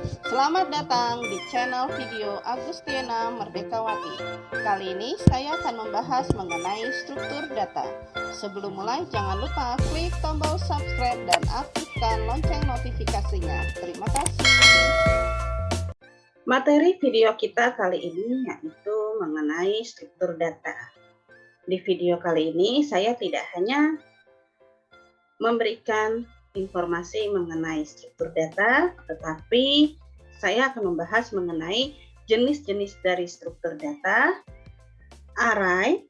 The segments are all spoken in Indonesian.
Selamat datang di channel video Agustiana Merdekawati. Kali ini saya akan membahas mengenai struktur data. Sebelum mulai, jangan lupa klik tombol subscribe dan aktifkan lonceng notifikasinya. Terima kasih. Materi video kita kali ini yaitu mengenai struktur data. Di video kali ini saya tidak hanya memberikan informasi mengenai struktur data, tetapi saya akan membahas mengenai jenis-jenis dari struktur data, array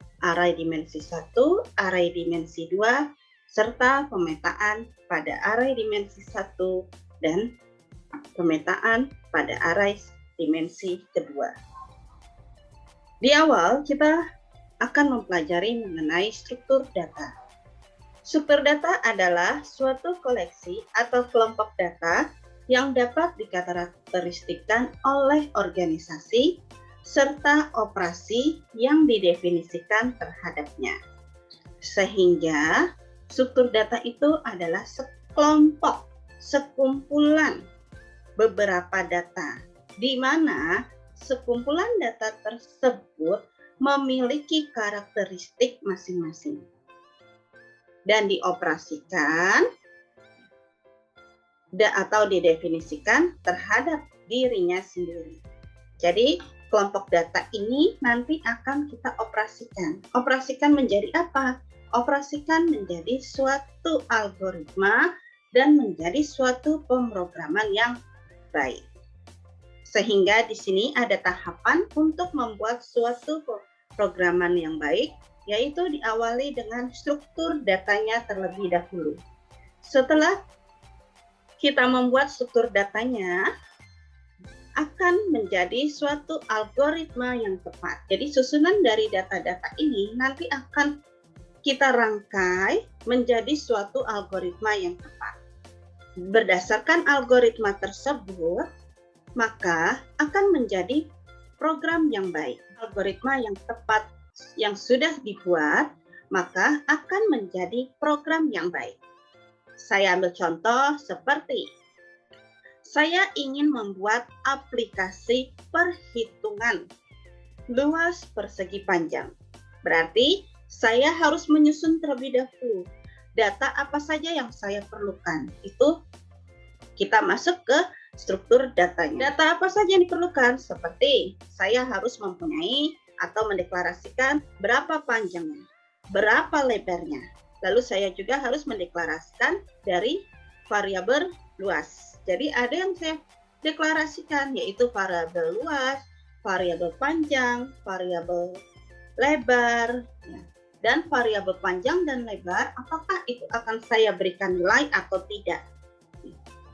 dimensi 1, array dimensi 2, serta pemetaan pada array dimensi 1 dan pemetaan pada array dimensi kedua. Di awal kita akan mempelajari mengenai struktur data. Struktur data adalah suatu koleksi atau kelompok data yang dapat dikarakteristikkan oleh organisasi serta operasi yang didefinisikan terhadapnya. Sehingga struktur data itu adalah sekelompok, sekumpulan beberapa data, di mana sekumpulan data tersebut memiliki karakteristik masing-masing dan dioperasikan atau didefinisikan terhadap dirinya sendiri. Jadi kelompok data ini nanti akan kita operasikan. Operasikan menjadi apa? Operasikan menjadi suatu algoritma dan menjadi suatu pemrograman yang baik. Sehingga di sini ada tahapan untuk membuat suatu programan yang baik, yaitu diawali dengan struktur datanya terlebih dahulu. Setelah kita membuat struktur datanya, akan menjadi suatu algoritma yang tepat. Jadi susunan dari data-data ini nanti akan kita rangkai menjadi suatu algoritma yang tepat. Berdasarkan algoritma tersebut, maka akan menjadi program yang baik. Algoritma yang tepat yang sudah dibuat, maka akan menjadi program yang baik. Saya ambil contoh seperti saya ingin membuat aplikasi perhitungan luas persegi panjang. Berarti saya harus menyusun terlebih dahulu data apa saja yang saya perlukan. Itu kita masuk ke struktur datanya. Data apa saja yang diperlukan? Seperti saya harus mempunyai atau mendeklarasikan berapa panjangnya, berapa lebarnya. Lalu saya juga harus mendeklarasikan dari variabel luas. Jadi ada yang saya deklarasikan yaitu variabel luas, variabel panjang, variabel lebar, dan variabel panjang dan lebar apakah itu akan saya berikan nilai atau tidak.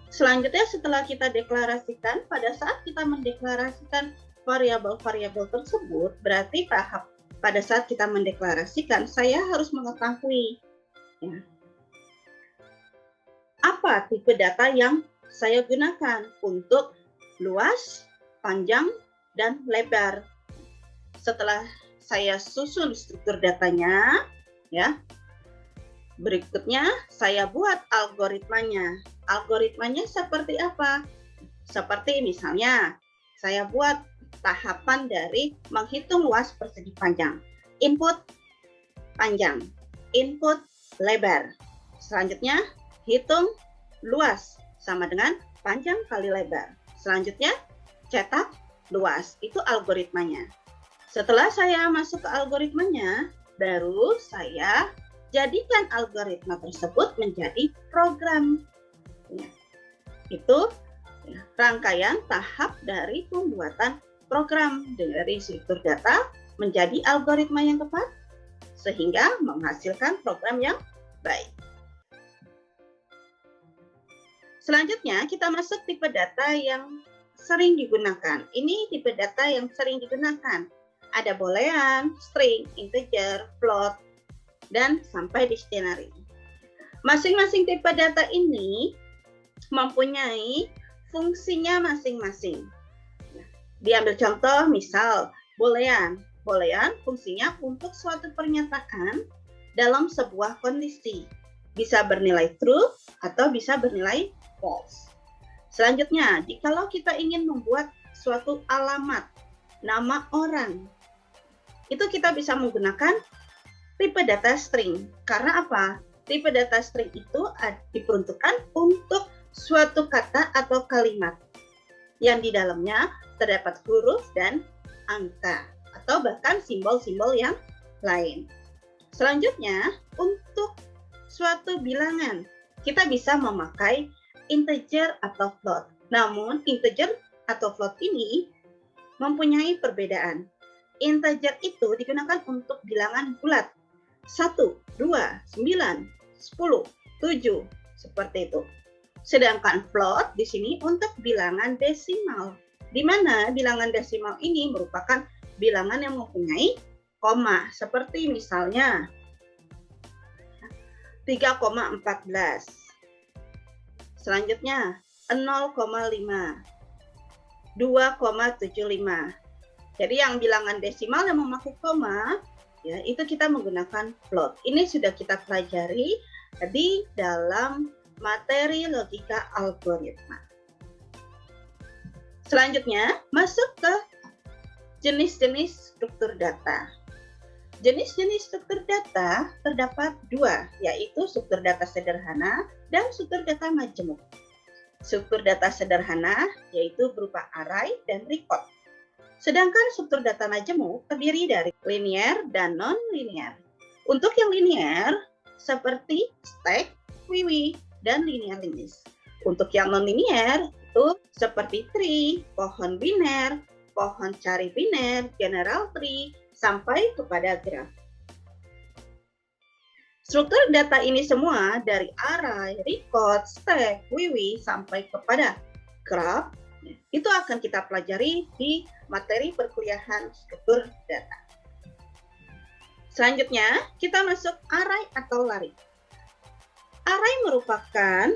Selanjutnya setelah kita deklarasikan, pada saat kita mendeklarasikan variabel-variabel tersebut, berarti pada saat kita mendeklarasikan, saya harus mengetahui apa tipe data yang saya gunakan untuk luas, panjang, dan lebar. Setelah saya susun struktur datanya, berikutnya saya buat algoritmanya. Algoritmanya seperti apa? Seperti misalnya, saya buat tahapan dari menghitung luas persegi panjang. Input panjang, input lebar. Selanjutnya, hitung luas sama dengan panjang kali lebar. Selanjutnya, cetak luas. Itu algoritmanya. Setelah saya masuk ke algoritmanya, baru saya jadikan algoritma tersebut menjadi program. Itu rangkaian tahap dari pembuatan program dari struktur data menjadi algoritma yang tepat sehingga menghasilkan program yang baik. Selanjutnya kita masuk tipe data yang sering digunakan. Ini tipe data yang sering digunakan. Ada boolean, string, integer, float, dan sampai dictionary. Masing-masing tipe data ini mempunyai fungsinya masing-masing. Diambil contoh misal boolean. Boolean fungsinya untuk suatu pernyataan dalam sebuah kondisi. Bisa bernilai true atau bisa bernilai false. Selanjutnya, jikalau kita ingin membuat suatu alamat, nama orang, itu kita bisa menggunakan tipe data string. Karena apa? Tipe data string itu diperuntukkan untuk suatu kata atau kalimat yang di dalamnya terdapat huruf dan angka atau bahkan simbol-simbol yang lain. Selanjutnya, untuk suatu bilangan, kita bisa memakai integer atau float. Namun, integer atau float ini mempunyai perbedaan. Integer itu digunakan untuk bilangan bulat. 1, 2, 9, 10, 7, seperti itu. Sedangkan float di sini untuk bilangan desimal, di mana bilangan desimal ini merupakan bilangan yang mempunyai koma, seperti misalnya 3,14. Selanjutnya 0,5, 2,75. Jadi yang bilangan desimal yang memakai koma, ya, itu kita menggunakan float. Ini sudah kita pelajari di dalam materi logika algoritma. Selanjutnya, masuk ke jenis-jenis struktur data. Jenis-jenis struktur data terdapat dua, yaitu struktur data sederhana dan struktur data majemuk. Struktur data sederhana yaitu berupa array dan record. Sedangkan struktur data majemuk terdiri dari linear dan non-linear. Untuk yang linear seperti stack, wiwi, dan linear list. Untuk yang non-linear itu seperti tree, pohon biner, pohon cari biner, general tree, sampai kepada graf. Struktur data ini semua dari array, record, stack, wiwi, sampai kepada graf, itu akan kita pelajari di materi perkuliahan struktur data. Selanjutnya, kita masuk array atau larik. Array merupakan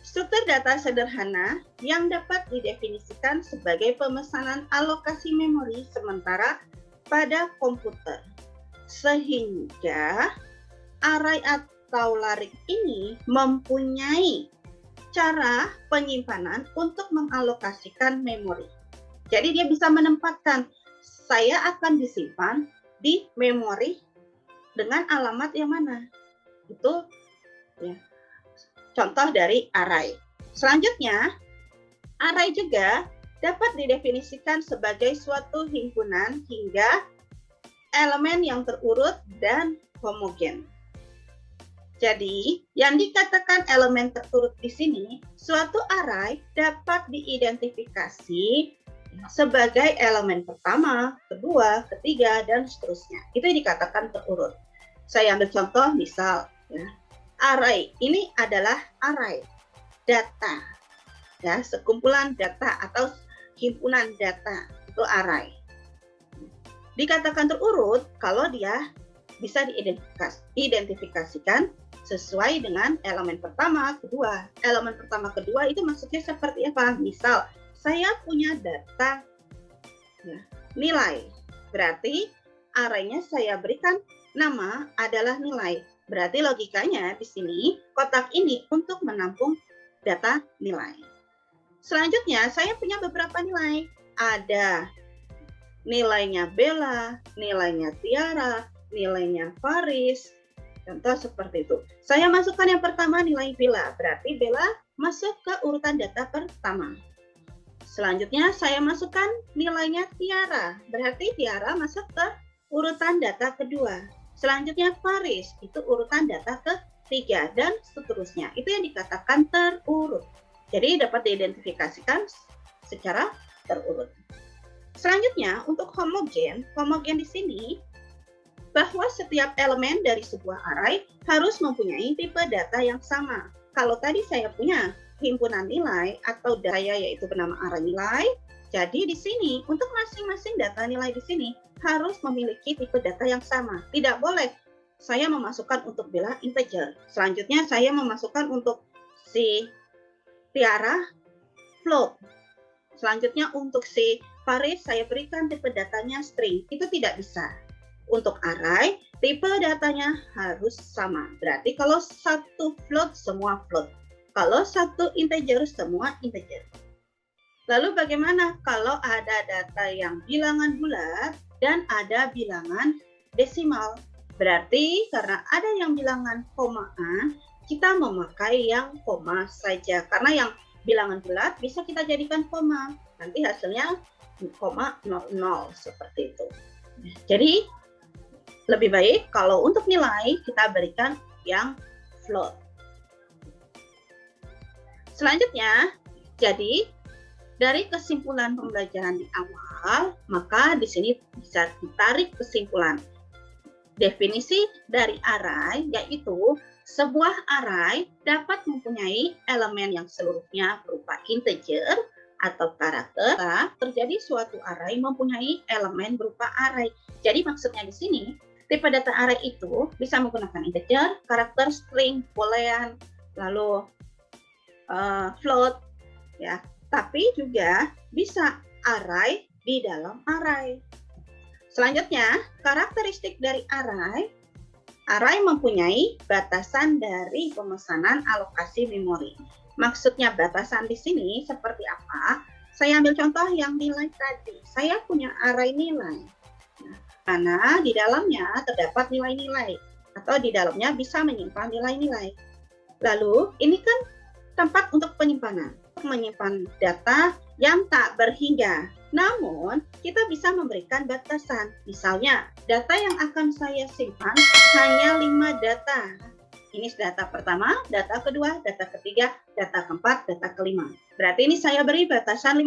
struktur data sederhana yang dapat didefinisikan sebagai pemesanan alokasi memori sementara pada komputer. Sehingga array atau larik ini mempunyai cara penyimpanan untuk mengalokasikan memori. Jadi dia bisa menempatkan, saya akan disimpan di memori dengan alamat yang mana. Itu ya, contoh dari array. Selanjutnya, array juga dapat didefinisikan sebagai suatu himpunan hingga elemen yang terurut dan homogen. Jadi, yang dikatakan elemen terurut di sini, suatu array dapat diidentifikasi sebagai elemen pertama, kedua, ketiga, dan seterusnya. Itu yang dikatakan terurut. Saya ambil contoh, misal, ya, array ini adalah array data, ya, sekumpulan data atau himpunan data, itu array. Dikatakan terurut kalau dia bisa diidentifikasikan sesuai dengan elemen pertama, kedua. Elemen pertama, kedua itu maksudnya seperti apa? Misal, saya punya data ya, nilai. Berarti arraynya saya berikan nama adalah nilai. Berarti logikanya di sini kotak ini untuk menampung data nilai. Selanjutnya, saya punya beberapa nilai. Ada nilainya Bella, nilainya Tiara, nilainya Faris, contoh seperti itu. Saya masukkan yang pertama nilai Bella, berarti Bella masuk ke urutan data pertama. Selanjutnya saya masukkan nilainya Tiara, berarti Tiara masuk ke urutan data kedua. Selanjutnya Faris, itu urutan data ketiga, dan seterusnya. Itu yang dikatakan terurut. Jadi dapat diidentifikasikan secara terurut. Selanjutnya untuk homogen di sini bahwa setiap elemen dari sebuah array harus mempunyai tipe data yang sama. Kalau tadi saya punya himpunan nilai atau daya yaitu bernama array nilai, jadi di sini untuk masing-masing data nilai di sini harus memiliki tipe data yang sama. Tidak boleh saya memasukkan untuk Bella integer. Selanjutnya saya memasukkan untuk si Tiara float. Selanjutnya untuk si Faris saya berikan tipe datanya string. Itu tidak bisa. Untuk array, tipe datanya harus sama. Berarti kalau satu float, semua float. Kalau satu integer, semua integer. Lalu bagaimana kalau ada data yang bilangan bulat dan ada bilangan desimal? Berarti karena ada yang bilangan komaan, kita memakai yang koma saja. Karena yang bilangan bulat bisa kita jadikan koma. Nanti hasilnya koma 00 seperti itu. Jadi lebih baik kalau untuk nilai kita berikan yang float. Selanjutnya, jadi dari kesimpulan pembelajaran di awal, maka di sini bisa ditarik kesimpulan. Definisi dari array yaitu sebuah array dapat mempunyai elemen yang seluruhnya berupa integer atau karakter. Terjadi suatu array mempunyai elemen berupa array. Jadi maksudnya di sini tipe data array itu bisa menggunakan integer, karakter, string, boolean, lalu float, ya. Tapi juga bisa array di dalam array. Selanjutnya, karakteristik dari array. Array mempunyai batasan dari pemesanan alokasi memori. Maksudnya batasan di sini seperti apa? Saya ambil contoh yang nilai tadi. Saya punya array nilai. Karena di dalamnya terdapat nilai-nilai atau di dalamnya bisa menyimpan nilai-nilai. Lalu ini kan tempat untuk penyimpanan, menyimpan data yang tak berhingga. Namun kita bisa memberikan batasan. Misalnya data yang akan saya simpan hanya 5 data. Ini data pertama, data kedua, data ketiga, data keempat, data kelima. Berarti ini saya beri batasan 5.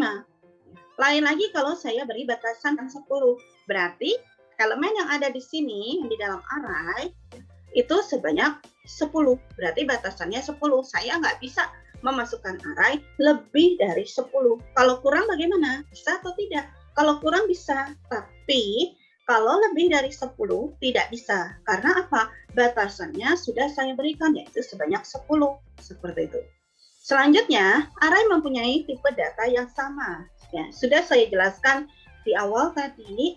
Lain lagi kalau saya beri batasan 10. Berarti elemen yang ada di sini di dalam array itu sebanyak 10. Berarti batasannya 10. Saya nggak bisa memasukkan array lebih dari 10. Kalau kurang bagaimana? Bisa atau tidak? Kalau kurang bisa, tapi kalau lebih dari 10 tidak bisa. Karena apa? Batasannya sudah saya berikan, yaitu sebanyak 10. Seperti itu. Selanjutnya, array mempunyai tipe data yang sama. Ya, sudah saya jelaskan di awal tadi.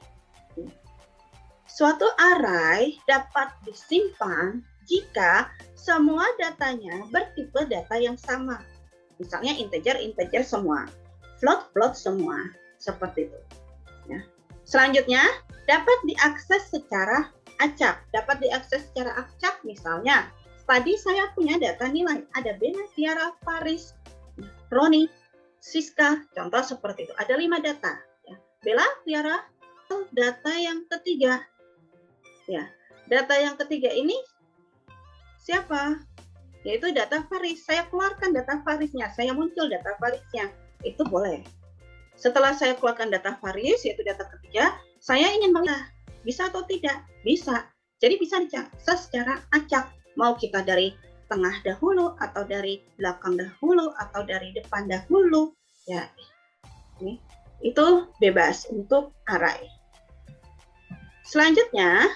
Suatu array dapat disimpan jika semua datanya bertipe data yang sama. Misalnya integer semua, float semua, seperti itu. Ya. Selanjutnya, dapat diakses secara acak. Dapat diakses secara acak misalnya, tadi saya punya data nilai, ada Bella, Tiara, Paris, Roni, Siska, contoh seperti itu. Ada 5 data. Ya. Bella, Tiara, data yang ketiga. Ya, data yang ketiga ini siapa? Yaitu data Faris. Saya keluarkan data Farisnya, saya muncul data Farisnya. Itu boleh. Setelah saya keluarkan data Faris, yaitu data ketiga, saya ingin melihat bisa atau tidak? Bisa. Jadi bisa diakses secara acak. Mau kita dari tengah dahulu, atau dari belakang dahulu, atau dari depan dahulu. Ya, ini. Itu bebas untuk array. Selanjutnya,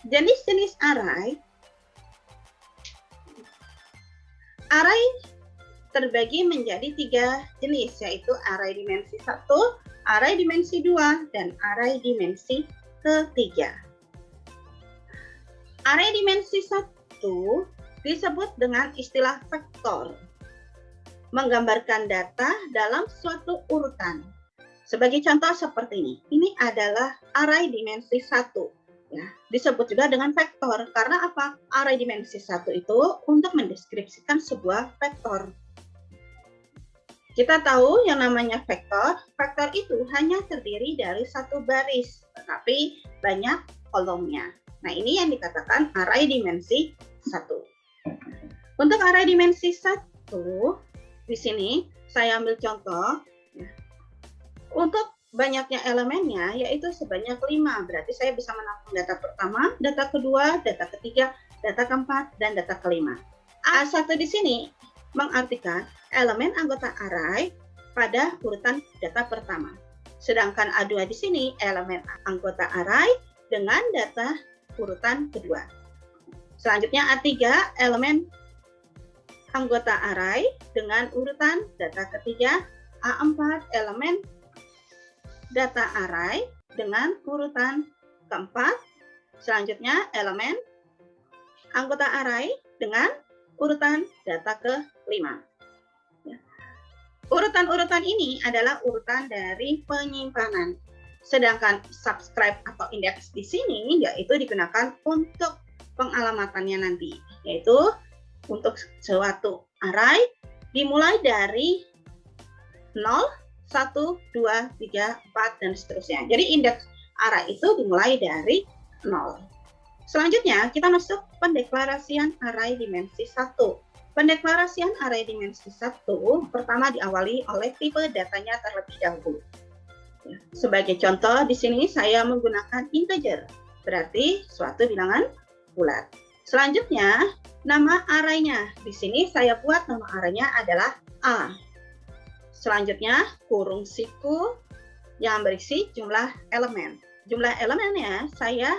jenis-jenis array. Array terbagi menjadi 3 jenis, yaitu array dimensi 1, array dimensi 2, dan array dimensi ketiga. Array dimensi 1 disebut dengan istilah vektor, menggambarkan data dalam suatu urutan. Sebagai contoh seperti ini. Ini adalah array dimensi 1. Ya, disebut juga dengan vektor. Karena apa? Array dimensi 1 itu untuk mendeskripsikan sebuah vektor. Kita tahu yang namanya vektor. Vektor itu hanya terdiri dari satu baris, tetapi banyak kolomnya. Nah, ini yang dikatakan array dimensi 1. Untuk array dimensi 1, di sini saya ambil contoh. Ya. Untuk banyaknya elemennya yaitu sebanyak 5. Berarti saya bisa menampung data pertama, data kedua, data ketiga, data keempat, dan data kelima. A1 di sini mengartikan elemen anggota array pada urutan data pertama. Sedangkan A2 di sini elemen anggota array dengan data urutan kedua. Selanjutnya A3 elemen anggota array dengan urutan data ketiga. A4 elemen data array dengan urutan keempat. Selanjutnya elemen anggota array dengan urutan data kelima. Urutan-urutan ini adalah urutan dari penyimpanan. Sedangkan subscribe atau indeks di sini yaitu digunakan untuk pengalamatannya nanti, yaitu untuk suatu array dimulai dari 0, 1, 2, 3, 4, dan seterusnya. Jadi indeks array itu dimulai dari 0. Selanjutnya kita masuk pendeklarasian array dimensi 1. Pendeklarasian array dimensi 1 pertama diawali oleh tipe datanya terlebih dahulu. Sebagai contoh di sini saya menggunakan integer, berarti suatu bilangan bulat. Selanjutnya nama arraynya. Di sini saya buat nama arraynya adalah A. Selanjutnya kurung siku yang berisi jumlah elemen. Jumlah elemennya saya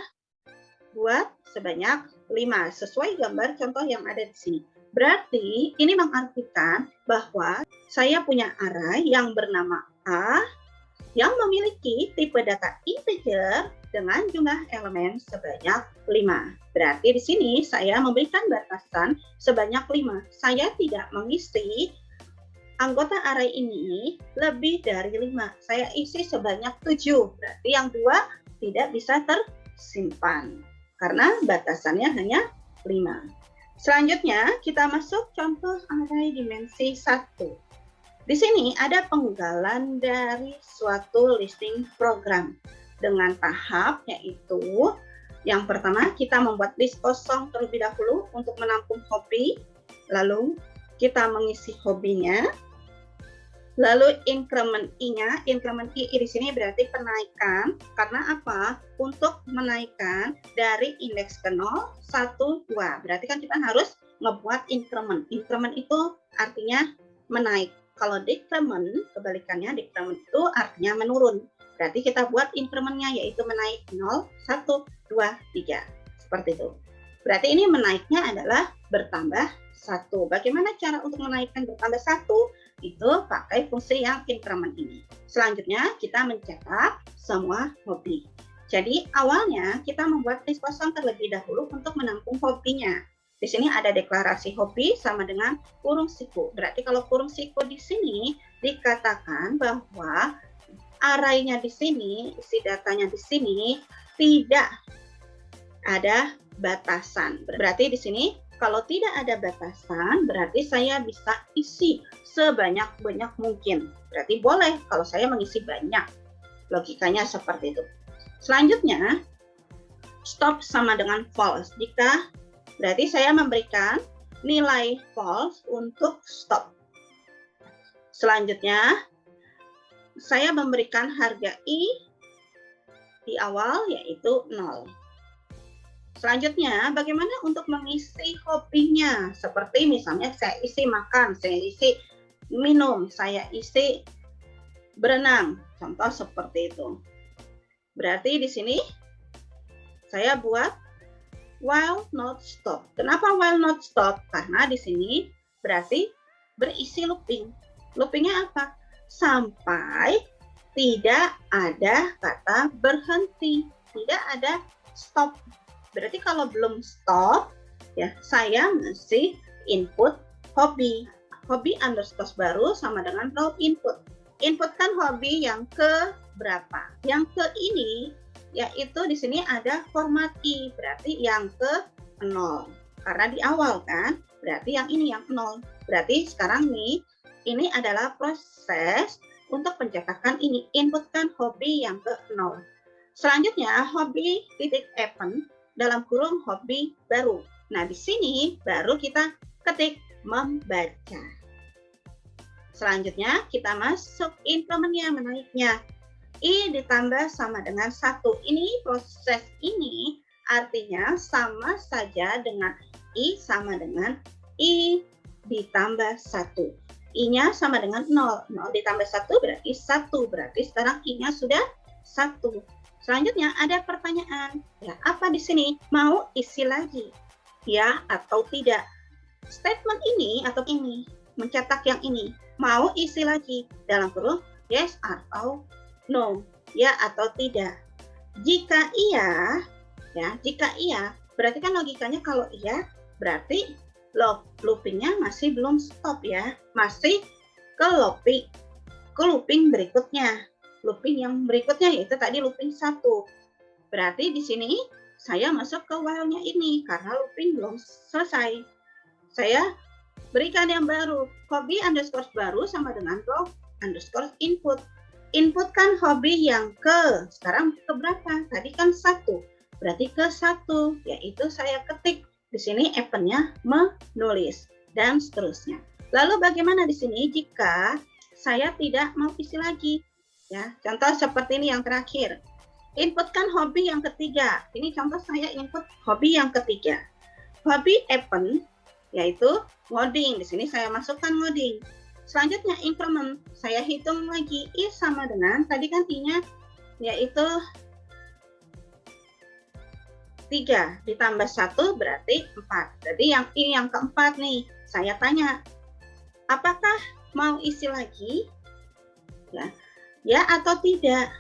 buat sebanyak 5 sesuai gambar contoh yang ada di sini. Berarti ini mengartikan bahwa saya punya array yang bernama A yang memiliki tipe data integer dengan jumlah elemen sebanyak 5. Berarti di sini saya memberikan batasan sebanyak 5. Saya tidak mengisi anggota array ini lebih dari 5. Saya isi sebanyak 7. Berarti yang 2 tidak bisa tersimpan karena batasannya hanya 5. Selanjutnya kita masuk contoh array dimensi 1. Di sini ada penggalan dari suatu listing program dengan tahap, yaitu yang pertama kita membuat list kosong terlebih dahulu untuk menampung hobi, lalu kita mengisi hobinya, lalu increment I-nya, increment I di sini berarti penaikan, karena apa? Untuk menaikkan dari indeks ke 0, 1, 2. Berarti kan kita harus ngebuat increment. Increment itu artinya menaik. Kalau decrement, kebalikannya decrement itu artinya menurun. Berarti kita buat incrementnya yaitu menaik 0, 1, 2, 3. Seperti itu. Berarti ini menaiknya adalah bertambah 1. Bagaimana cara untuk menaikkan bertambah 1? Itu pakai fungsi yang increment ini. Selanjutnya kita mencetak semua hobi. Jadi awalnya kita membuat list kosong terlebih dahulu untuk menampung hobinya. Di sini ada deklarasi hobi sama dengan kurung siku. Berarti kalau kurung siku di sini dikatakan bahwa arraynya di sini, isi datanya di sini tidak ada batasan. Berarti di sini kalau tidak ada batasan, berarti saya bisa isi sebanyak-banyak mungkin. Berarti boleh kalau saya mengisi banyak. Logikanya seperti itu. Selanjutnya, stop sama dengan false. Jika berarti saya memberikan nilai false untuk stop. Selanjutnya, saya memberikan harga I di awal yaitu 0. Selanjutnya, bagaimana untuk mengisi hobinya? Seperti misalnya saya isi makan, saya isi minum, saya isi berenang. Contoh seperti itu. Berarti di sini saya buat while not stop. Kenapa while not stop? Karena di sini berarti berisi looping. Loopingnya apa? Sampai tidak ada kata berhenti, tidak ada stop. Berarti kalau belum stop, ya saya ngasih input hobi. Hobi underscore baru sama dengan row input. Inputkan hobi yang ke berapa? Yang ke ini, yaitu di sini ada format I, berarti yang ke 0. Karena di awal kan, berarti yang ini yang 0. Berarti sekarang nih, ini adalah proses untuk pencetakan ini. Inputkan hobi yang ke 0. Selanjutnya, hobi titik event dalam kurung hobi baru. Nah, di sini baru kita ketik membaca. Selanjutnya, kita masuk incrementnya, menaiknya. I ditambah sama dengan 1. Ini proses ini artinya sama saja dengan I sama dengan I ditambah 1. I-nya sama dengan 0. 0 ditambah 1 berarti 1. Berarti sekarang I-nya sudah 1. Selanjutnya ada pertanyaan, ya apa di sini? Mau isi lagi, ya atau tidak? Statement ini atau ini, mencetak yang ini, mau isi lagi dalam kurung yes atau no, ya atau tidak. Jika iya, ya jika iya, berarti kan logikanya kalau iya, berarti loopingnya masih belum stop ya, masih ke looping berikutnya. Looping yang berikutnya yaitu tadi looping 1. Berarti di sini saya masuk ke while-nya ini karena looping belum selesai. Saya berikan yang baru, hobi underscore baru sama dengan block underscore input. Input kan hobi yang sekarang ke berapa? Tadi kan 1. Berarti ke 1, yaitu saya ketik. Di sini eventnya menulis dan seterusnya. Lalu bagaimana di sini jika saya tidak mau isi lagi? Ya, contoh seperti ini yang terakhir. Inputkan hobi yang ketiga. Ini contoh saya input hobi yang ketiga. Hobi event yaitu ngoding. Di sini saya masukkan ngoding. Selanjutnya increment. Saya hitung lagi I sama dengan tadi kan I-nya yaitu 3 ditambah 1 berarti 4. Jadi yang I yang keempat nih. Saya tanya, apakah mau isi lagi? Ya atau tidak?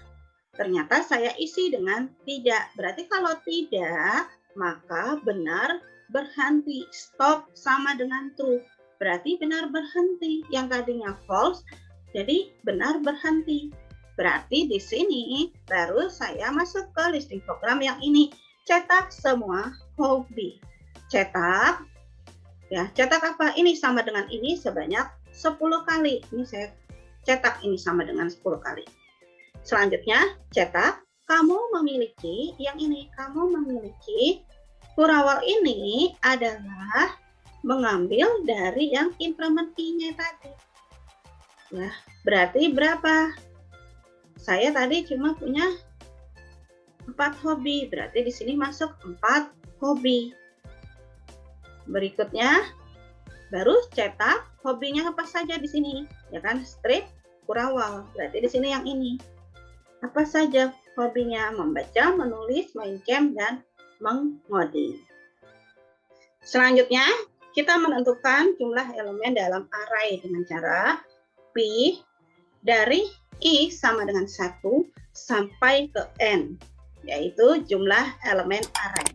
Ternyata saya isi dengan tidak. Berarti kalau tidak, maka benar berhenti. Stop sama dengan true. Berarti benar berhenti. Yang tadinya false, jadi benar berhenti. Berarti di sini baru saya masuk ke listing program yang ini. Cetak semua hobi. Cetak. Ya, cetak apa? Ini sama dengan ini sebanyak 10 kali. Ini saya cetak ini sama dengan 10 kali. Selanjutnya, cetak, kamu memiliki yang ini. Kamu memiliki Kurawal ini adalah mengambil dari yang increment I-nya tadi. Ya, berarti berapa? Saya tadi cuma punya 4 hobi. Berarti di sini masuk 4 hobi. Berikutnya, baru cetak hobinya apa saja di sini. Ya kan, strip Kurawal. Berarti di sini yang ini. Apa saja hobinya? Membaca, menulis, main game, dan mengoding. Selanjutnya, kita menentukan jumlah elemen dalam array dengan cara P dari I sama dengan 1 sampai ke N, yaitu jumlah elemen array.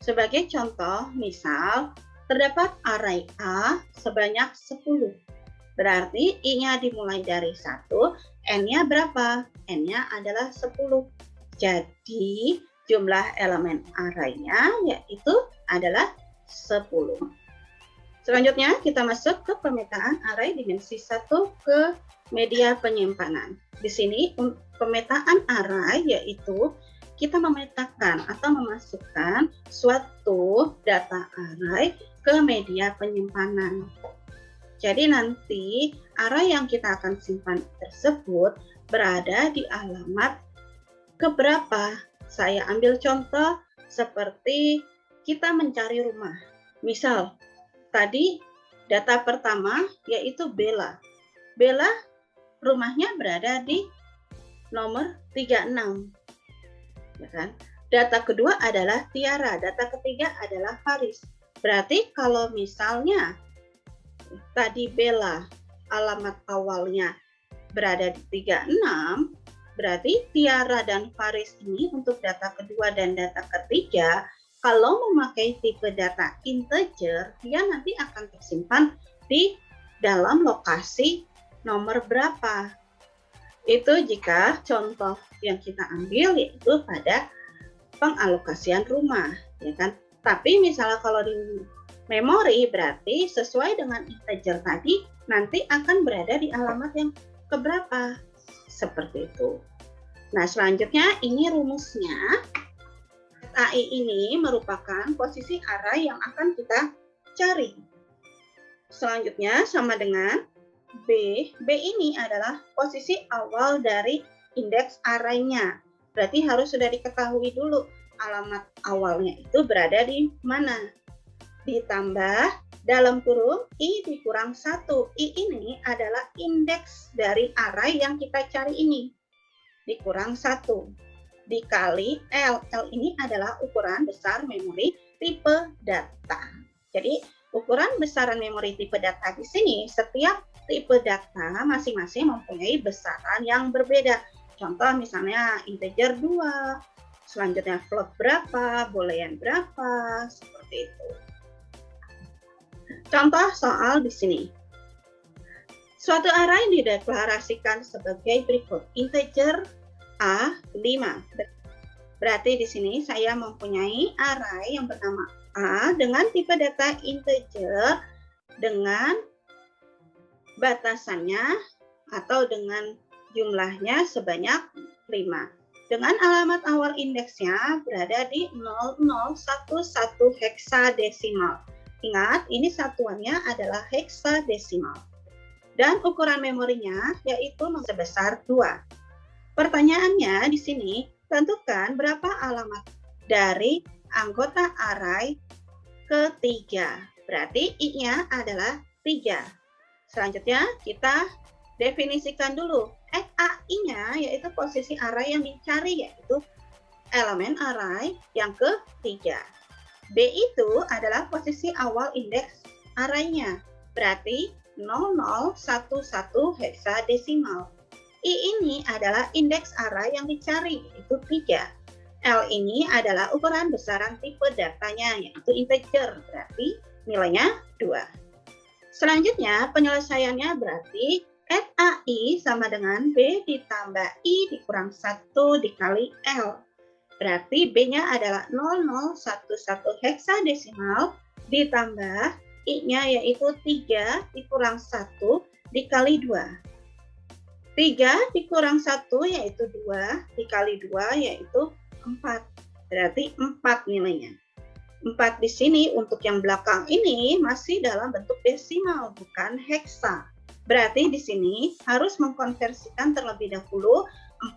Sebagai contoh, misal, terdapat array A sebanyak 10. Berarti I-nya dimulai dari 1, N-nya berapa? N-nya adalah 10. Jadi, jumlah elemen array-nya yaitu adalah 10. Selanjutnya, kita masuk ke pemetaan array dimensi 1 ke media penyimpanan. Di sini, pemetaan array yaitu kita memetakan atau memasukkan suatu data array ke media penyimpanan. Jadi nanti array yang kita akan simpan tersebut berada di alamat keberapa. Saya ambil contoh seperti kita mencari rumah. Misal, tadi data pertama yaitu Bella. Bella rumahnya berada di nomor 36. Ya kan? Data kedua adalah Tiara, data ketiga adalah Faris. Berarti kalau misalnya tadi Bella alamat awalnya berada di 36, berarti Tiara dan Faris ini untuk data kedua dan data ketiga, kalau memakai tipe data integer, dia nanti akan tersimpan di dalam lokasi nomor berapa. Itu jika contoh yang kita ambil yaitu pada pengalokasian rumah, ya kan? Tapi misalnya kalau di memori berarti sesuai dengan integer tadi nanti akan berada di alamat yang keberapa. Seperti itu. Nah, selanjutnya ini rumusnya. AI ini merupakan posisi array yang akan kita cari. Selanjutnya sama dengan B. B ini adalah posisi awal dari indeks array-nya. Berarti harus sudah diketahui dulu alamat awalnya itu berada di mana. Ditambah dalam kurung I dikurang 1. I ini adalah indeks dari array yang kita cari ini. Dikurang 1. Dikali L. L ini adalah ukuran besar memori tipe data. Jadi ukuran besaran memori tipe data di sini, setiap tipe data masing-masing mempunyai besaran yang berbeda. Contoh misalnya integer 2, selanjutnya float berapa, boolean berapa, seperti itu. Contoh soal di sini. Suatu array dideklarasikan sebagai berikut. Integer A 5. Berarti di sini saya mempunyai array yang bernama A dengan tipe data integer dengan batasannya atau dengan jumlahnya sebanyak 5. Dengan alamat awal indeksnya berada di 0011 heksadesimal. Ingat, ini satuannya adalah heksadesimal. Dan ukuran memorinya yaitu sebesar 2. Pertanyaannya di sini, tentukan berapa alamat dari anggota array ketiga. Berarti I-nya adalah 3. Selanjutnya kita definisikan dulu. AI-nya yaitu posisi array yang dicari, yaitu elemen array yang ketiga. B itu adalah posisi awal indeks array-nya. Berarti 0011 heksadesimal. I ini adalah indeks array yang dicari, yaitu 3. L ini adalah ukuran besaran tipe datanya, yaitu integer, berarti nilainya 2. Selanjutnya, penyelesaiannya berarti AI sama dengan B ditambah I dikurang 1 dikali L. Berarti B-nya adalah 0011 heksadesimal ditambah I-nya yaitu 3 dikurang 1 dikali 2. 3 dikurang 1 yaitu 2, dikali 2 yaitu 4. Berarti 4 nilainya. 4 di sini untuk yang belakang ini masih dalam bentuk desimal, bukan heksa. Berarti di sini harus mengkonversikan terlebih dahulu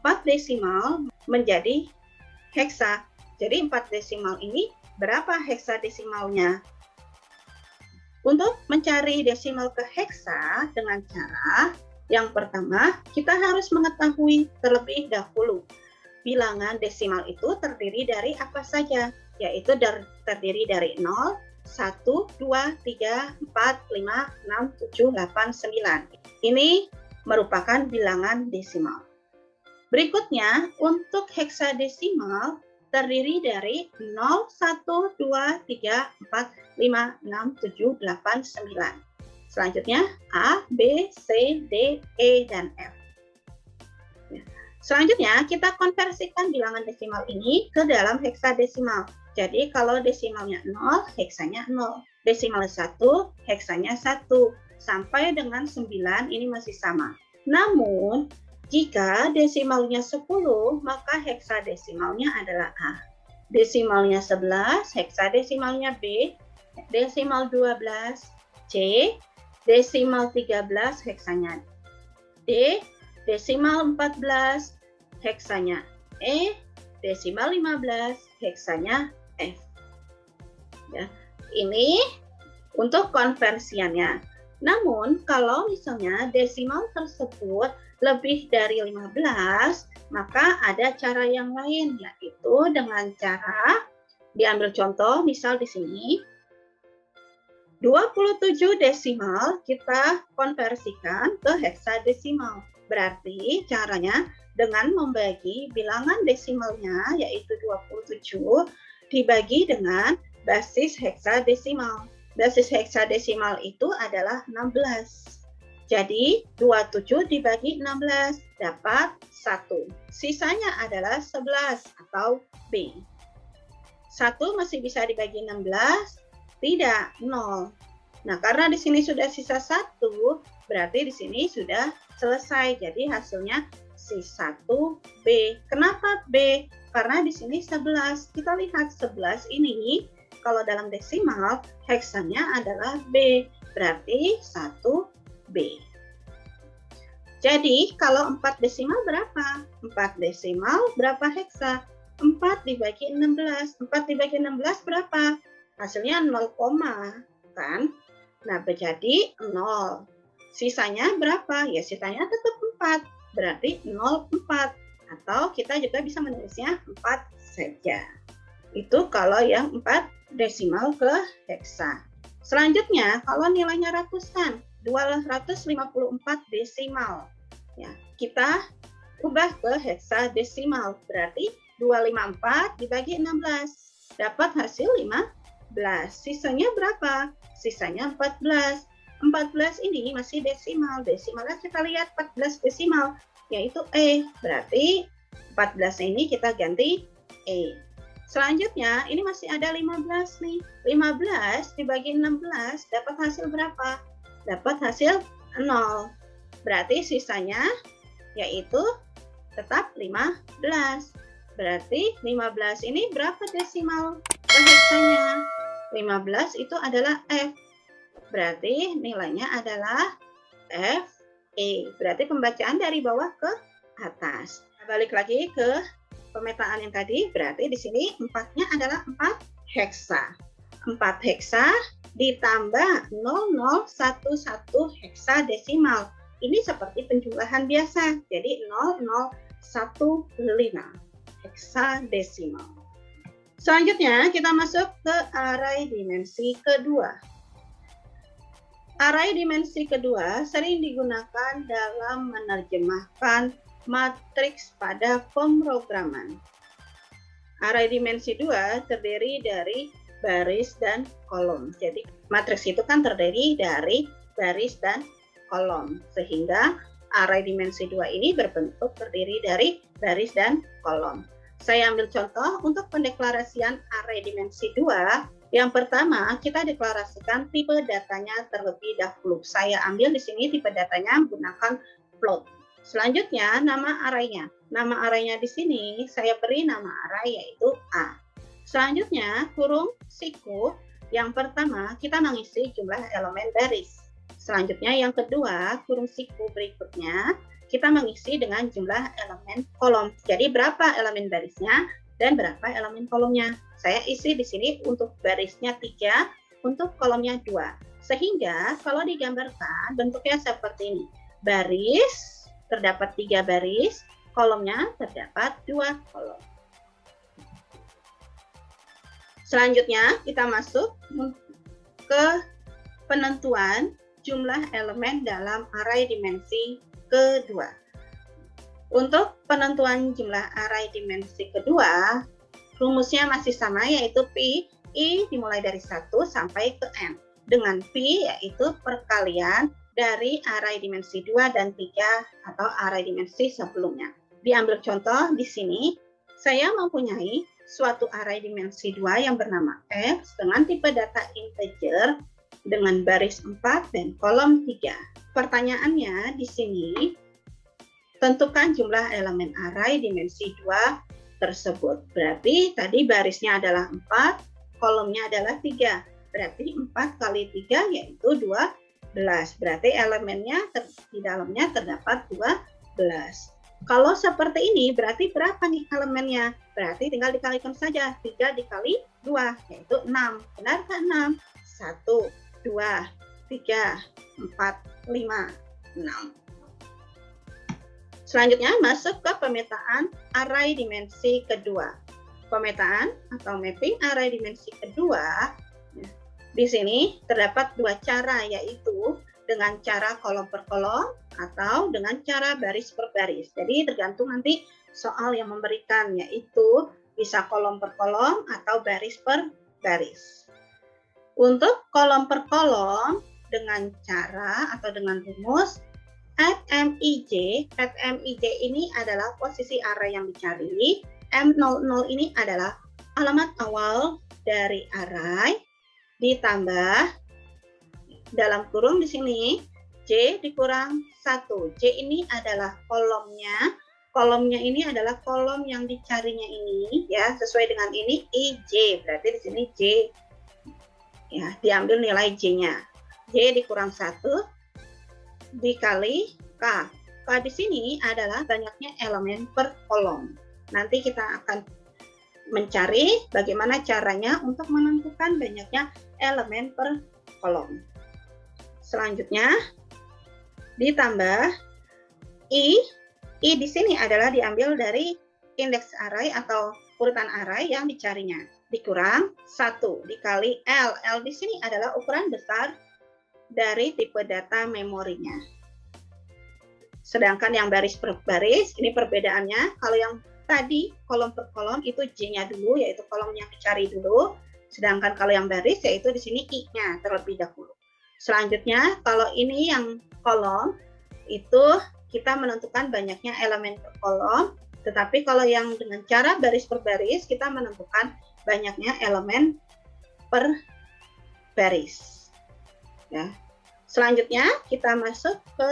4 desimal menjadi heksa. Jadi 4 desimal ini berapa heksadesimalnya? Untuk mencari desimal ke heksa dengan cara yang pertama, kita harus mengetahui terlebih dahulu bilangan desimal itu terdiri dari apa saja, yaitu terdiri dari 0, 1, 2, 3, 4, 5, 6, 7, 8, 9. Ini merupakan bilangan desimal. Berikutnya, untuk heksadesimal terdiri dari 0, 1, 2, 3, 4, 5, 6, 7, 8, 9. Selanjutnya A, B, C, D, E, dan F. Selanjutnya kita konversikan bilangan desimal ini ke dalam heksadesimal. Jadi kalau desimalnya 0, heksanya 0. Desimal 1, heksanya 1. Sampai dengan 9 ini masih sama. Namun jika desimalnya 10, maka heksadesimalnya adalah A. Desimalnya 11, heksadesimalnya B. Desimal 12, C. Desimal 13, heksanya D. Desimal 14, heksanya E. Desimal 15, heksanya F. Ya, ini untuk konversiannya. Namun, kalau misalnya desimal tersebut lebih dari 15, maka ada cara yang lain, yaitu dengan cara diambil contoh, misal di sini 27 desimal kita konversikan ke heksadesimal. Berarti caranya dengan membagi bilangan desimalnya yaitu 27 dibagi dengan basis heksadesimal. Basis heksadesimal itu adalah 16. Jadi 27 dibagi 16 dapat 1. Sisanya adalah 11 atau B. 1 masih bisa dibagi 16? Tidak, 0. Nah, karena di sini sudah sisa 1, berarti di sini sudah selesai. Jadi hasilnya C1B. Kenapa B? Karena di sini 11. Kita lihat 11 ini kalau dalam desimal heksanya adalah B. Berarti 1B. Jadi kalau 4 desimal berapa? 4 desimal berapa heksa? 4 dibagi 16. 4 dibagi 16 berapa? Hasilnya 0, kan? Nah, menjadi 0. Sisanya berapa? Ya, sisanya tetap 4. Berarti 0,4. Atau kita juga bisa menulisnya 4 saja. Itu kalau yang 4 desimal ke heksa. Selanjutnya, kalau nilainya ratusan, 254 desimal. Ya, kita ubah ke heksadesimal. Berarti 254 dibagi 16. Dapat hasil 15. Sisanya berapa? Sisanya 14. 14 ini masih desimal. Desimalnya kita lihat 14 desimal, yaitu E. Berarti 14 ini kita ganti E. Selanjutnya, ini masih ada 15 nih. 15 dibagi 16 dapat hasil berapa? Dapat hasil 0. Berarti sisanya yaitu tetap 15. Berarti 15 ini berapa desimal ke heksanya? 15 itu adalah F. Berarti nilainya adalah FE. Berarti pembacaan dari bawah ke atas. Nah, balik lagi ke pemetaan yang tadi. Berarti di sini 4-nya adalah 4 heksa. 4 heksa ditambah 0011 heksadesimal. Ini seperti penjumlahan biasa. Jadi 0015 heksadesimal. Selanjutnya kita masuk ke arai dimensi kedua. Arai dimensi kedua sering digunakan dalam menerjemahkan matriks pada pemrograman. Arai dimensi 2 terdiri dari baris dan kolom. Jadi matriks itu kan terdiri dari baris dan kolom. Sehingga arai dimensi 2 ini berbentuk terdiri dari baris dan kolom. Saya ambil contoh untuk pendeklarasian arai dimensi 2. Yang pertama, kita deklarasikan tipe datanya terlebih dahulu. Saya ambil di sini tipe datanya menggunakan float. Selanjutnya, nama arraynya. Nama arraynya di sini saya beri nama array yaitu A. Selanjutnya, kurung siku. Yang pertama, kita mengisi jumlah elemen baris. Selanjutnya, yang kedua, kurung siku berikutnya, kita mengisi dengan jumlah elemen kolom. Jadi, berapa elemen barisnya dan berapa elemen kolomnya. Saya isi di sini untuk barisnya 3, untuk kolomnya 2. Sehingga kalau digambarkan bentuknya seperti ini. Baris terdapat 3 baris, kolomnya terdapat 2 kolom. Selanjutnya kita masuk ke penentuan jumlah elemen dalam arai dimensi kedua. Untuk penentuan jumlah arai dimensi kedua, rumusnya masih sama yaitu Pi, I dimulai dari 1 sampai ke N. Dengan Pi yaitu perkalian dari arai dimensi 2 dan 3 atau arai dimensi sebelumnya. Diambil contoh di sini, saya mempunyai suatu arai dimensi 2 yang bernama X dengan tipe data integer dengan baris 4 dan kolom 3. Pertanyaannya di sini, tentukan jumlah elemen arai dimensi 2 tersebut. Berarti tadi barisnya adalah 4, kolomnya adalah 3. Berarti 4 kali 3 yaitu 12. Berarti elemennya di dalamnya terdapat 12. Kalau seperti ini berarti berapa nih elemennya? Berarti tinggal dikalikan saja. 3 dikali 2 yaitu 6. Benarkah 6? 1, 2, 3, 4, 5, 6. Selanjutnya masuk ke pemetaan arai dimensi kedua. Pemetaan atau mapping arai dimensi kedua, di sini terdapat 2 cara, yaitu dengan cara kolom per kolom atau dengan cara baris per baris. Jadi tergantung nanti soal yang memberikan, yaitu bisa kolom per kolom atau baris per baris. Untuk kolom per kolom dengan cara atau dengan rumus @mij ini adalah posisi array yang dicari, M00 ini adalah alamat awal dari array, ditambah dalam kurung di sini J dikurang 1. J ini adalah kolomnya. Kolomnya ini adalah kolom yang dicarinya ini ya, sesuai dengan ini IJ. Berarti di sini J ya, diambil nilai J-nya. J dikurang 1 dikali K. K di sini adalah banyaknya elemen per kolom. Nanti kita akan mencari bagaimana caranya untuk menentukan banyaknya elemen per kolom. Selanjutnya ditambah I di sini adalah diambil dari indeks array atau urutan array yang dicarinya. Dikurang 1 dikali L. L di sini adalah ukuran besar dari tipe data memorinya. Sedangkan yang baris per baris, ini perbedaannya. Kalau yang tadi kolom per kolom itu J-nya dulu, yaitu kolom yang dicari dulu. Sedangkan kalau yang baris yaitu di sini I-nya terlebih dahulu. Selanjutnya, kalau ini yang kolom, itu kita menentukan banyaknya elemen per kolom. Tetapi kalau yang dengan cara baris per baris, kita menentukan banyaknya elemen per baris. Ya. Selanjutnya, kita masuk ke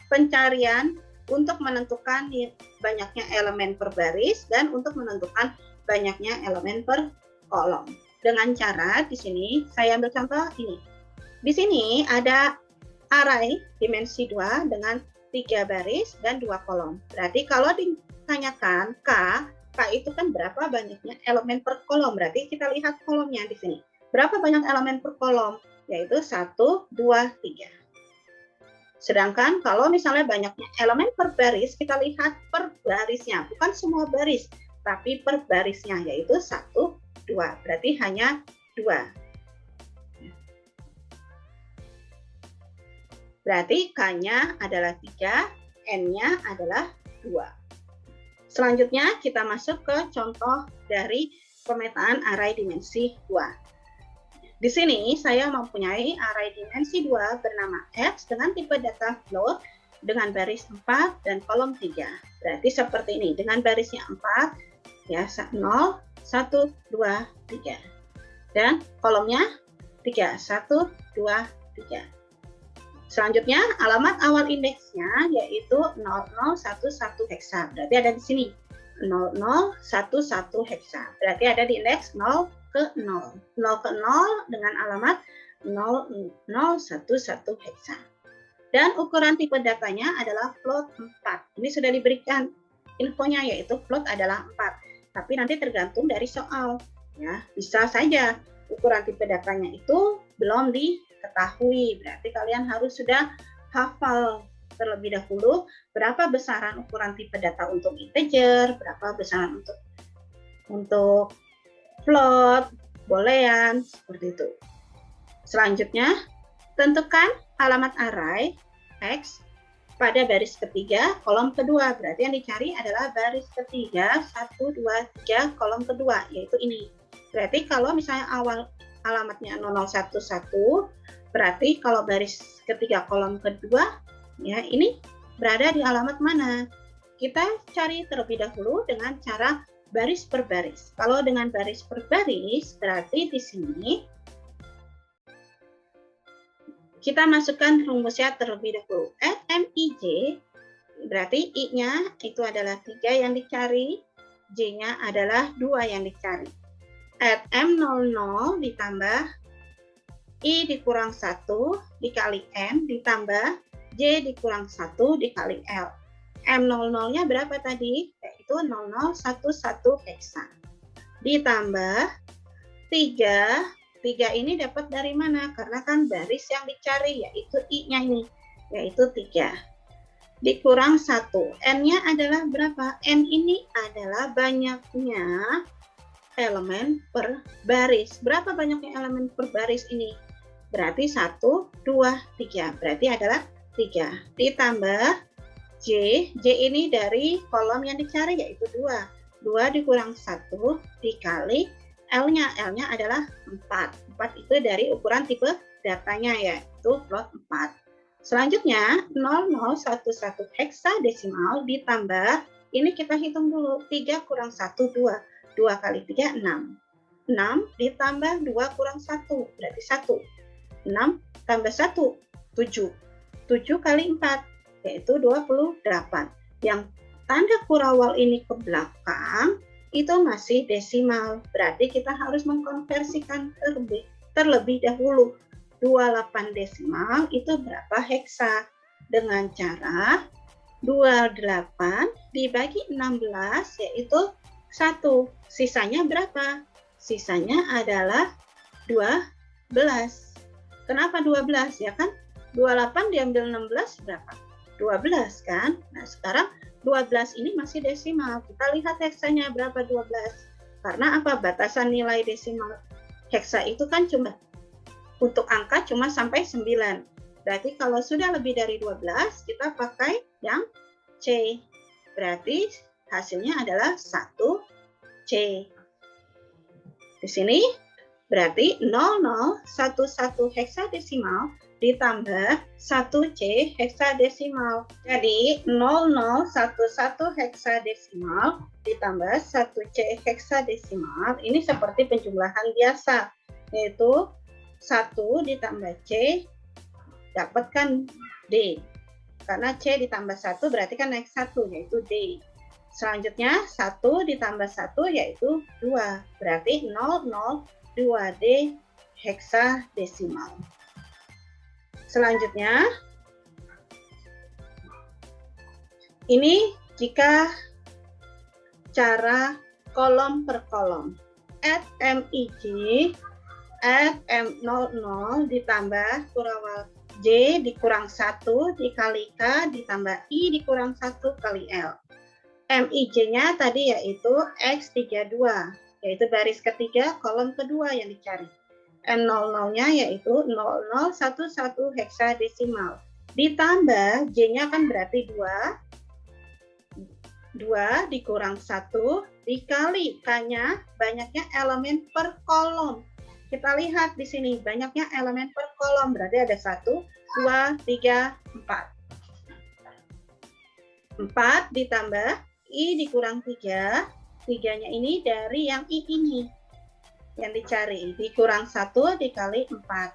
pencarian untuk menentukan banyaknya elemen per baris dan untuk menentukan banyaknya elemen per kolom. Dengan cara di sini saya ambil contoh ini. Di sini ada array dimensi 2 dengan 3 baris dan 2 kolom. Berarti kalau ditanyakan K itu kan berapa banyaknya elemen per kolom. Berarti kita lihat kolomnya di sini. Berapa banyak elemen per kolom? Yaitu 1, 2, 3. Sedangkan kalau misalnya banyaknya elemen per baris, kita lihat per barisnya. Bukan semua baris, tapi per barisnya, yaitu 1, 2. Berarti hanya 2. Berarti K-nya adalah 3, N-nya adalah 2. Selanjutnya kita masuk ke contoh dari pemetaan array dimensi 2. Di sini saya mempunyai array dimensi 2 bernama X dengan tipe data float dengan baris 4 dan kolom 3. Berarti seperti ini, dengan barisnya 4, ya 0, 1, 2, 3. Dan kolomnya 3, 1, 2, 3. Selanjutnya, alamat awal indeksnya yaitu 0011 heksa. Berarti ada di sini 0011 heksa. Berarti ada di indeks 0 ke 0. 0 ke 0 dengan alamat 0011 heksa. Dan ukuran tipe datanya adalah float 4. Ini sudah diberikan infonya yaitu float adalah 4. Tapi nanti tergantung dari soal. Ya, bisa saja ukuran tipe datanya itu belum diketahui. Berarti kalian harus sudah hafal terlebih dahulu berapa besaran ukuran tipe data untuk integer, berapa besaran untuk float, boolean, seperti itu. Selanjutnya, tentukan alamat array X pada baris ketiga, kolom kedua. Berarti yang dicari adalah baris ketiga, 1, 2, 3, kolom kedua, yaitu ini. Berarti kalau misalnya awal alamatnya 0011, berarti kalau baris ketiga kolom kedua, ya ini berada di alamat mana? Kita cari terlebih dahulu dengan cara baris per baris. Kalau dengan baris per baris, berarti di sini kita masukkan rumusnya terlebih dahulu. At Mij, berarti I-nya itu adalah 3 yang dicari, J-nya adalah 2 yang dicari. At M00 ditambah I dikurang 1 dikali M ditambah J dikurang 1 dikali L. M00-nya berapa tadi? Yaitu 0011 heksa. Ditambah 3. 3 ini dapat dari mana? Karena kan baris yang dicari, yaitu I-nya ini, yaitu 3. Dikurang 1. N-nya adalah berapa? N ini adalah banyaknya elemen per baris. Berapa banyaknya elemen per baris ini? Berarti 1, 2, 3. Berarti adalah 3. Ditambah J. J ini dari kolom yang dicari yaitu 2. 2 dikurang 1 dikali L-nya. L-nya adalah 4. 4 itu dari ukuran tipe datanya yaitu float 4. Selanjutnya 0011 heksadesimal ditambah, ini kita hitung dulu, 3 kurang 1, 2. 2 kali 3, 6. 6 ditambah 2 kurang 1, berarti 1. 6 tambah 1, 7. 7 kali 4, yaitu 28. Yang tanda kurawal ini ke belakang, itu masih desimal. Berarti kita harus mengkonversikan terlebih dahulu. 28 desimal itu berapa heksa? Dengan cara 28 dibagi 16, yaitu 1. Sisanya berapa? Sisanya adalah 12. Kenapa 12? Ya kan? 28 diambil 16 berapa? 12 kan? Nah sekarang 12 ini masih desimal. Kita lihat heksanya berapa 12. Karena apa? Batasan nilai desimal heksa itu kan cuma untuk angka cuma sampai 9. Berarti kalau sudah lebih dari 12, kita pakai yang C. Berarti hasilnya adalah 1C. Di sini berarti 0011 heksadesimal ditambah 1C heksadesimal. Jadi 0011 heksadesimal ditambah 1C heksadesimal ini seperti penjumlahan biasa, yaitu 1 ditambah C dapatkan D. Karena C ditambah 1 berarti kan naik 1, yaitu D. Selanjutnya 1 ditambah 1 yaitu 2, berarti 002D heksadesimal. Selanjutnya, ini jika cara kolom per kolom. Add MIJ, add M00 ditambah kurawal J dikurang 1 dikali K ditambah I dikurang 1 kali L. MIJ-nya tadi yaitu X32, yaitu baris ketiga kolom kedua yang dicari. M00-nya yaitu 0011 heksadesimal. Ditambah J-nya kan berarti 2 dikurang 1 dikali K-nya banyaknya elemen per kolom. Kita lihat di sini banyaknya elemen per kolom, berarti ada 1, 2, 3, 4. 4 ditambah I dikurang 3, 3-nya ini dari yang I ini yang dicari, dikurang 1 dikali 4.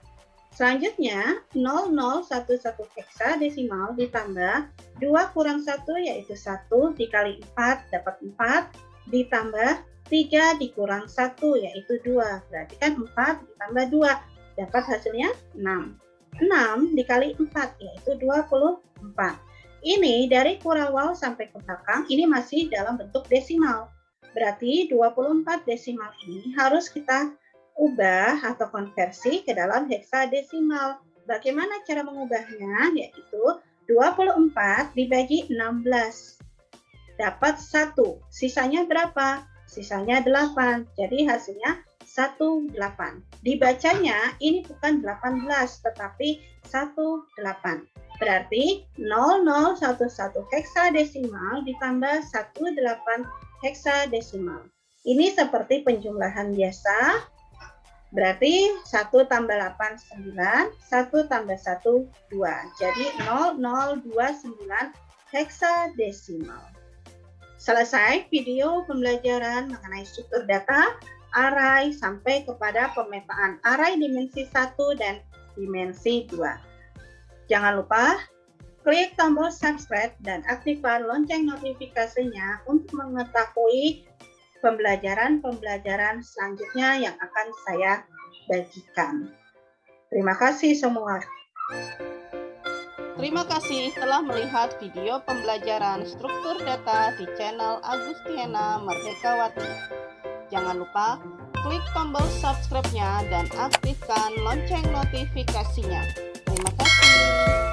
Selanjutnya 0011 heksadesimal ditambah 2 kurang 1 yaitu 1 dikali 4 dapat 4 ditambah 3 dikurang 1 yaitu 2, berarti kan 4 ditambah 2 dapat hasilnya 6. 6 dikali 4 yaitu 24. Ini dari kurawal sampai ke belakang ini masih dalam bentuk desimal. Berarti 24 desimal ini harus kita ubah atau konversi ke dalam heksadesimal. Bagaimana cara mengubahnya? Yaitu 24 dibagi 16. Dapat 1. Sisanya berapa? Sisanya 8. Jadi hasilnya 18. Dibacanya ini bukan 18 tetapi 18. Berarti 0011 heksadesimal ditambah 18 heksadesimal. Ini seperti penjumlahan biasa. Berarti 1 tambah 8, 9. 1 tambah 1, 2. Jadi 0029 heksadesimal. Selesai video pembelajaran mengenai struktur data, array, sampai kepada pemetaan array dimensi 1 dan dimensi 2. Jangan lupa klik tombol subscribe dan aktifkan lonceng notifikasinya untuk mengetahui pembelajaran-pembelajaran selanjutnya yang akan saya bagikan. Terima kasih semua. Terima kasih telah melihat video pembelajaran struktur data di channel Agustiana Merdekawati. Jangan lupa klik tombol subscribe-nya dan aktifkan lonceng notifikasinya. Terima kasih.